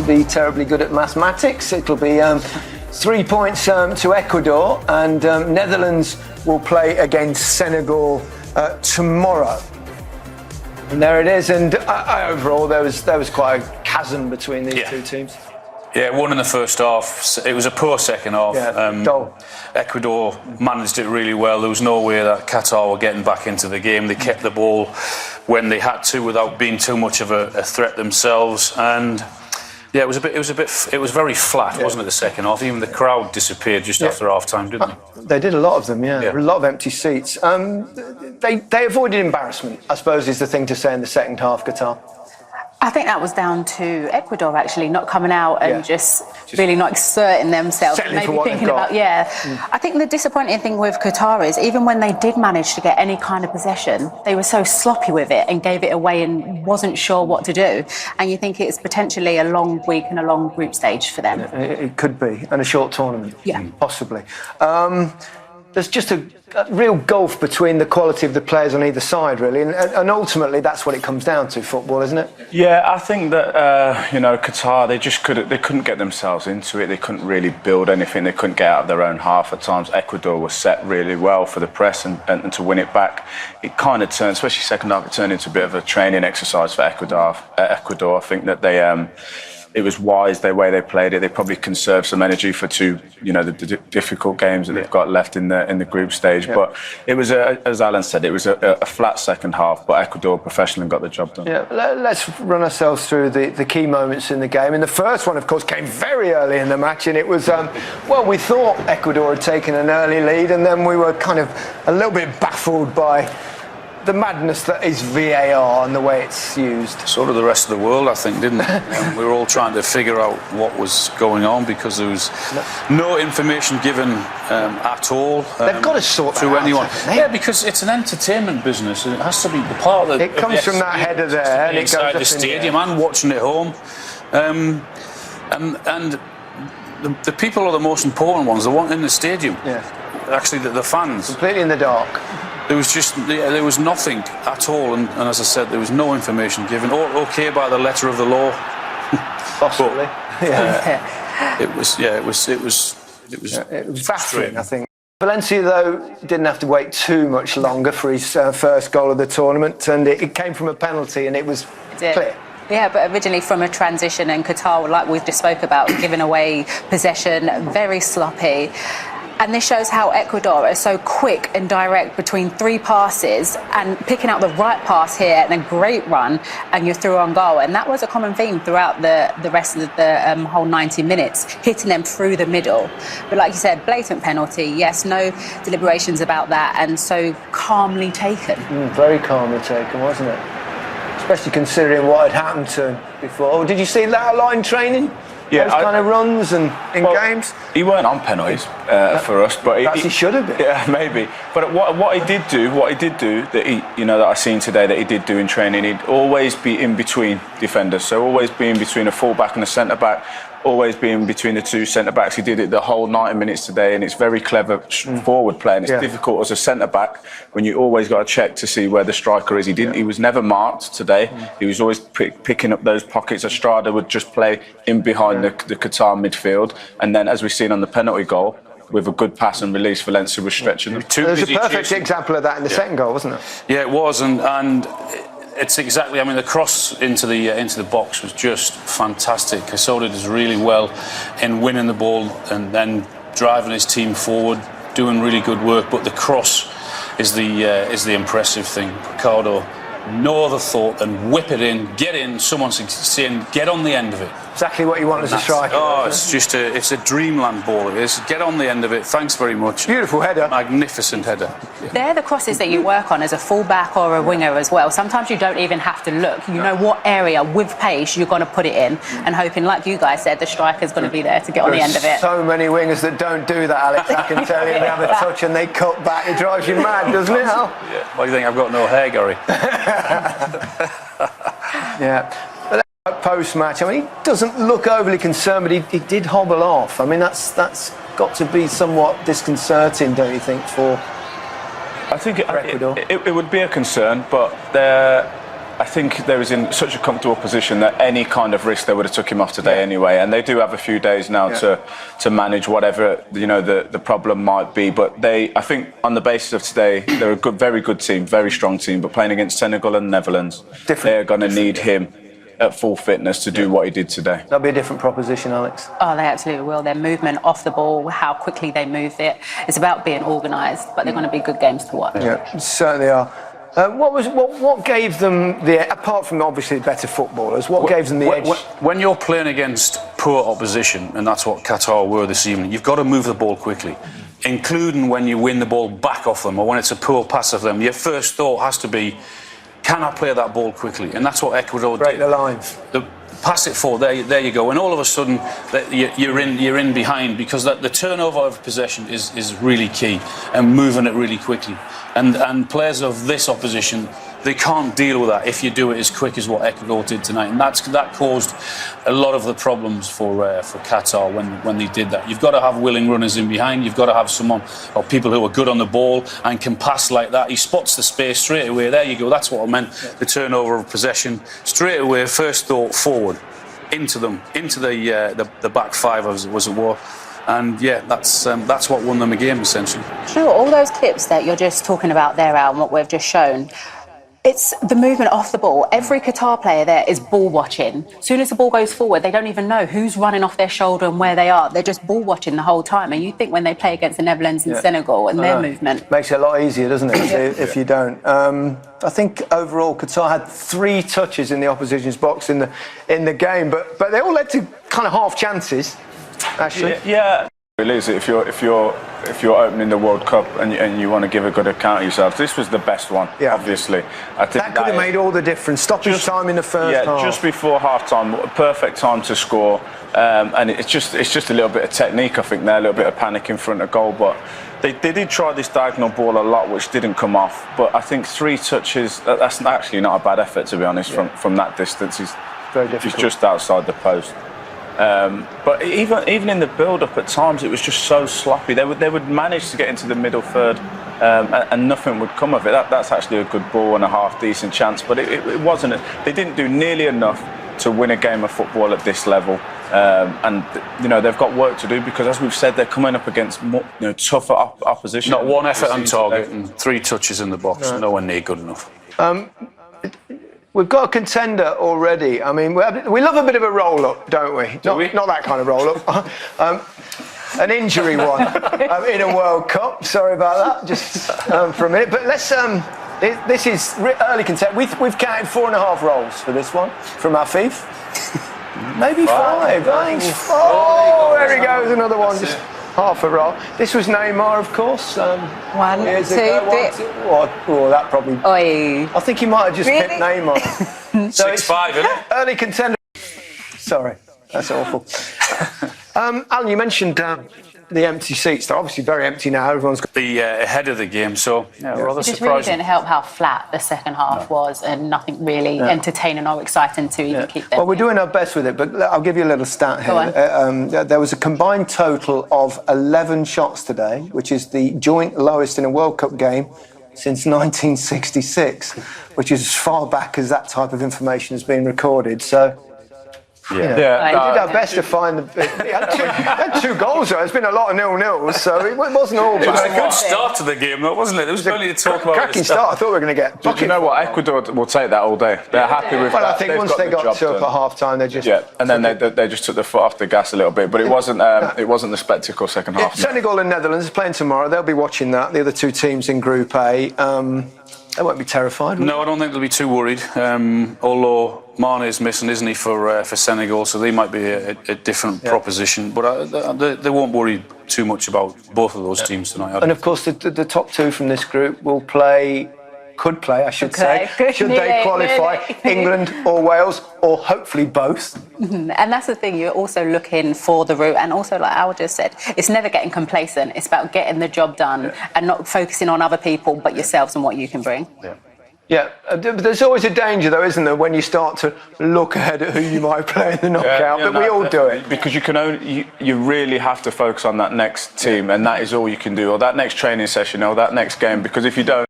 be terribly good at mathematics. It'll be 3 points to Ecuador, and Netherlands will play against Senegal tomorrow. And there it is. And overall, there was quite a chasm between these two teams. Yeah, one in the first half. It was a poor second half. Dull. Ecuador managed it really well. There was no way that Qatar were getting back into the game. They kept the ball when they had to without being too much of a threat themselves. And yeah, it was very flat, wasn't it? The second half. Even the crowd disappeared just after half time, didn't they? They did a lot of them. A lot of empty seats. They avoided embarrassment, I suppose, is the thing to say in the second half, Qatar. I think that was down to Ecuador actually not coming out and just really not exerting themselves. Maybe thinking about I think the disappointing thing with Qatar is even when they did manage to get any kind of possession, they were so sloppy with it and gave it away and wasn't sure what to do. And you think it's potentially a long week and a long group stage for them. It could be, and a short tournament. Possibly. There's just a real gulf between the quality of the players on either side, really, and ultimately that's what it comes down to, football, isn't it? Yeah, I think that Qatar, they couldn't get themselves into it. They couldn't really build anything. They couldn't get out of their own half at times. Ecuador was set really well for the press and to win it back. It kind of turned, especially second half, it turned into a bit of a training exercise for Ecuador. I think that it was wise the way they played it. They probably conserved some energy for the difficult games that they've got left in the group stage. But it was as Alan said, it was a flat second half. But Ecuador professionally got the job done. Yeah, let's run ourselves through the key moments in the game. And the first one, of course, came very early in the match, and it was we thought Ecuador had taken an early lead, and then we were kind of a little bit baffled by the madness that is VAR and the way it's used. Sort of the rest of the world, I think, didn't it? We were all trying to figure out what was going on because there was no information given at all. They've got to sort that to out, anyone. haven't they? Yeah, because it's an entertainment business, and it has to be the part that it comes from that header there, and it goes inside up the stadium and watching it home. And the people are the most important ones. The one in the stadium. Actually, the fans. Completely in the dark. There was nothing at all, and as I said, there was no information given. Okay, by the letter of the law, possibly. It was baffling, I think. Valencia, though, didn't have to wait too much longer for his first goal of the tournament, and it came from a penalty, and it was clear. Yeah, but originally from a transition, and Qatar, like we just spoke about, giving away possession, very sloppy. And this shows how Ecuador is so quick and direct between three passes and picking out the right pass here and a great run, and you're through on goal. And that was a common theme throughout the rest of the whole 90 minutes, hitting them through the middle. But like you said, blatant penalty, yes, no deliberations about that, and so calmly taken. Very calmly taken, wasn't it? Especially considering what had happened to him before. Did you see that line training? Yeah, those kind of runs and in games. He weren't on penalties for us, but he should have been. Yeah, maybe. But what he did do that I seen today that he did do in training, he'd always be in between defenders. So always be in between a full back and a centre back. Always be in between the two centre backs. He did it the whole 90 minutes today, and it's very clever forward play. And it's difficult as a centre back when you always got to check to see where the striker is. He was never marked today. He was always picking up those pockets. Estrada would just play in behind the Qatar midfield, and then as we've seen on the penalty goal, with a good pass and release, Valencia was stretching them. There's a perfect example of that in the second goal, wasn't it? Yeah, it was, and it's exactly. I mean, the cross into the box was just fantastic. Casoda does really well in winning the ball and then driving his team forward, doing really good work. But the cross is the impressive thing. Ricardo, no other thought than whip it in. Someone's saying, get on the end of it. Exactly what you want as a striker. Oh, it's a dreamland ball. It is. Get on the end of it. Thanks very much. Beautiful header. Magnificent header. They're the crosses that you work on as a full-back or a winger as well. Sometimes you don't even have to look. You know what area with pace you're going to put it in, and hoping, like you guys said, the striker's going to be there to get on the end of it. So many wingers that don't do that, Alex. I can tell you, they have a touch and they cut back. It drives you mad, doesn't it, Al? Yeah. Why do you think I've got no hair, Gary? Yeah. Post-match, I mean, he doesn't look overly concerned, but he did hobble off. I mean, that's got to be somewhat disconcerting, don't you think, for I think Ecuador? It would be a concern, but I think they was in such a comfortable position that any kind of risk they would have took him off today anyway. And they do have a few days now to manage whatever the problem might be. But I think on the basis of today, they're a very good team, very strong team. But playing against Senegal and Netherlands, they're going to need him at full fitness to do what he did today. That'll be a different proposition, Alex. Oh, they absolutely will. Their movement off the ball, how quickly they move it. It's about being organised, but they're going to be good games to watch. Yeah, certainly are. What gave them apart from obviously better footballers, what gave them the edge? When you're playing against poor opposition, and that's what Qatar were this evening, you've got to move the ball quickly, including when you win the ball back off them or when it's a poor pass of them. Your first thought has to be, can I play that ball quickly? And that's what Ecuador did. Break the lines. Pass it forward, there you go. And all of a sudden, you're in behind, because the turnover of possession is really key, and moving it really quickly. And players of this opposition, they can't deal with that if you do it as quick as what Ecuador did tonight. And that caused a lot of the problems for Qatar when they did that. You've got to have willing runners in behind. You've got to have someone or people who are good on the ball and can pass like that. He spots the space straight away. There you go. That's what I meant. The turnover of possession straight away. First thought forward into them, into the back five as it were. And yeah, that's what won them a game essentially. Sure, all those clips that you're just talking about there, Al, and what we've just shown. It's the movement off the ball. Every Qatar player there is ball watching. As soon as the ball goes forward, they don't even know who's running off their shoulder and where they are. They're just ball watching the whole time. And you think when they play against the Netherlands and Senegal and their movement. Makes it a lot easier, doesn't it, if you don't. I think overall Qatar had 3 touches in the opposition's box in the game, but they all led to kind of half chances, actually. Yeah. It is. If you're opening the World Cup and you want to give a good account of yourself, this was the best one. Yeah. Obviously, I think that could have made all the difference. Stoppage time in the first half. Just before half time, perfect time to score. And it's just a little bit of technique, I think. There, a little bit of panic in front of goal, but they did try this diagonal ball a lot, which didn't come off. But I think 3 touches. That's actually not a bad effort, to be honest. From that distance, he's just outside the post. But even in the build-up at times, it was just so sloppy. They would manage to get into the middle third, and nothing would come of it. That's actually a good ball and a half decent chance, but it wasn't. They didn't do nearly enough to win a game of football at this level. And they've got work to do, because, as we've said, they're coming up against tougher opposition. Not one effort on target and 3 touches in the box. Nowhere near good enough. We've got a contender already. I mean, we love a bit of a roll-up, don't we? Not that kind of roll-up. An injury one in a World Cup. Sorry about that, just for a minute. But let's. This is early contender. We've counted 4.5 rolls for this one from Afif. Maybe 5. Oh, there he goes, another one. Just half a roll. This was Neymar, of course. 1, 2, 3. Oh, that probably. Oi. I think he might have just picked Neymar. So 6-5, isn't it? Early contender. Sorry, that's awful. Alan, you mentioned the empty seats. They're obviously very empty now. Everyone's got the ahead of the game, so rather It just surprising. really didn't help how flat the second half was, and nothing really entertaining or exciting to even keep them. Well, we're doing our best with it, but I'll give you a little stat here. There was a combined total of 11 shots today, which is the joint lowest in a World Cup game since 1966, which is as far back as that type of information has been recorded. So. We did our best to find the. He had 2 goals, though. There's been a lot of 0-0s, so it wasn't all bad. It was a good start to the game, though, wasn't it? There was plenty to talk about. Cracking start. I thought we were going to get. Do you know what? Ecuador will take that all day. They're happy with that. Well, I think once they got to up at half time, they just. Yeah, and then they just took the foot off the gas a little bit, but it wasn't the spectacle second half. Senegal and Netherlands are playing tomorrow. They'll be watching that. The other 2 teams in Group A. They won't be terrified. No, I don't think they'll be too worried. Although Mane is missing, isn't he, for Senegal? So they might be a different proposition. But they won't worry too much about both of those teams tonight. And of course, the top 2 from this group will could play, I should say. Should they qualify, England or Wales, or hopefully both. And that's the thing, you're also looking for the route, and also, like Al just said, it's never getting complacent. It's about getting the job done and not focusing on other people but yourselves and what you can bring. Yeah, but there's always a danger, though, isn't there, when you start to look ahead at who you might play in the knockout. But we all do it, because you really have to focus on that next team, and that is all you can do, or that next training session, or that next game. Because if you don't.